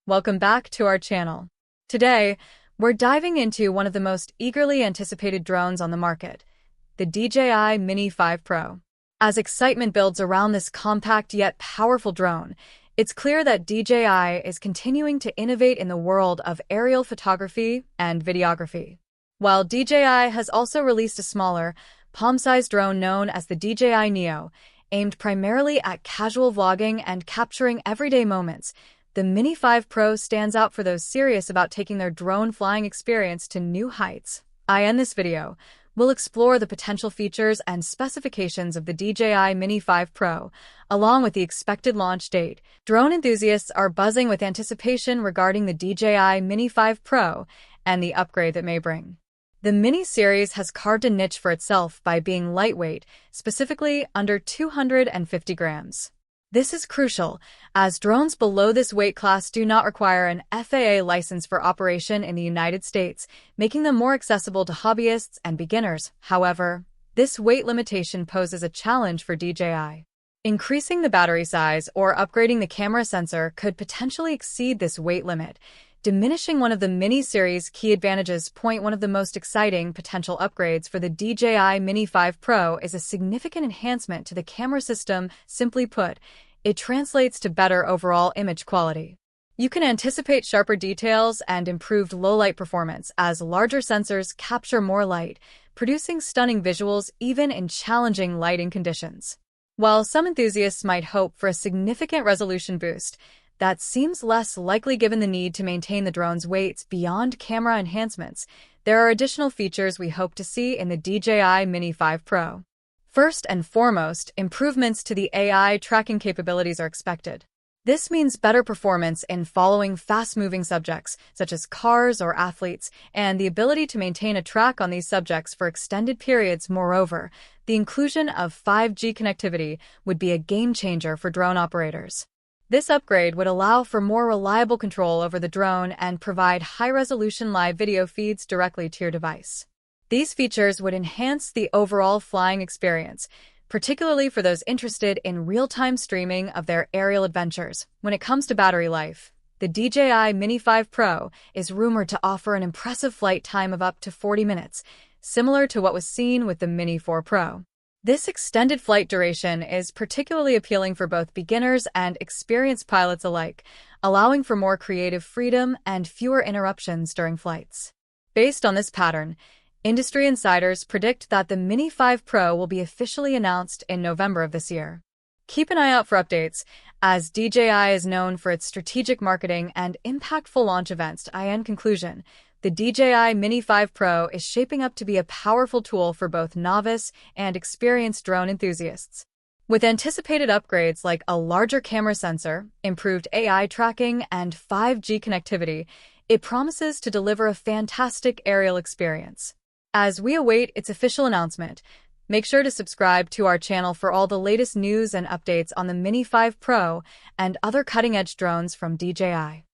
Welcome back to our channel. Today, we're diving into one of the most eagerly anticipated drones on the market, the DJI Mini 5 Pro. As excitement builds around this compact yet powerful drone, it's clear that DJI is continuing to innovate in the world of aerial photography and videography. While DJI has also released a smaller, palm-sized drone known as the DJI Neo, aimed primarily at casual vlogging and capturing everyday moments, the Mini 5 Pro stands out for those serious about taking their drone flying experience to new heights. In this video, we'll explore the potential features and specifications of the DJI Mini 5 Pro, along with the expected launch date. Drone enthusiasts are buzzing with anticipation regarding the DJI Mini 5 Pro and the upgrade that may bring. The Mini series has carved a niche for itself by being lightweight, specifically under 250 grams. This is crucial, as drones below this weight class do not require an FAA license for operation in the United States, making them more accessible to hobbyists and beginners. However, this weight limitation poses a challenge for DJI. Increasing the battery size or upgrading the camera sensor could potentially exceed this weight limit, diminishing one of the Mini series' key advantages. One of the most exciting potential upgrades for the DJI Mini 5 Pro is a significant enhancement to the camera system. Simply put, it translates to better overall image quality. You can anticipate sharper details and improved low-light performance as larger sensors capture more light, producing stunning visuals even in challenging lighting conditions. While some enthusiasts might hope for a significant resolution boost, that seems less likely given the need to maintain the drone's weights beyond camera enhancements. There are additional features we hope to see in the DJI Mini 5 Pro. First and foremost, improvements to the AI tracking capabilities are expected. This means better performance in following fast-moving subjects, such as cars or athletes, and the ability to maintain a track on these subjects for extended periods. Moreover, the inclusion of 5G connectivity would be a game-changer for drone operators. This upgrade would allow for more reliable control over the drone and provide high-resolution live video feeds directly to your device. These features would enhance the overall flying experience, particularly for those interested in real-time streaming of their aerial adventures. When it comes to battery life, the DJI Mini 5 Pro is rumored to offer an impressive flight time of up to 40 minutes, similar to what was seen with the Mini 4 Pro. This extended flight duration is particularly appealing for both beginners and experienced pilots alike, allowing for more creative freedom and fewer interruptions during flights. Based on this pattern, industry insiders predict that the Mini 5 Pro will be officially announced in November of this year. Keep an eye out for updates, as DJI is known for its strategic marketing and impactful launch events. In conclusion, the DJI Mini 5 Pro is shaping up to be a powerful tool for both novice and experienced drone enthusiasts. With anticipated upgrades like a larger camera sensor, improved AI tracking, and 5G connectivity, it promises to deliver a fantastic aerial experience. As we await its official announcement, make sure to subscribe to our channel for all the latest news and updates on the Mini 5 Pro and other cutting-edge drones from DJI.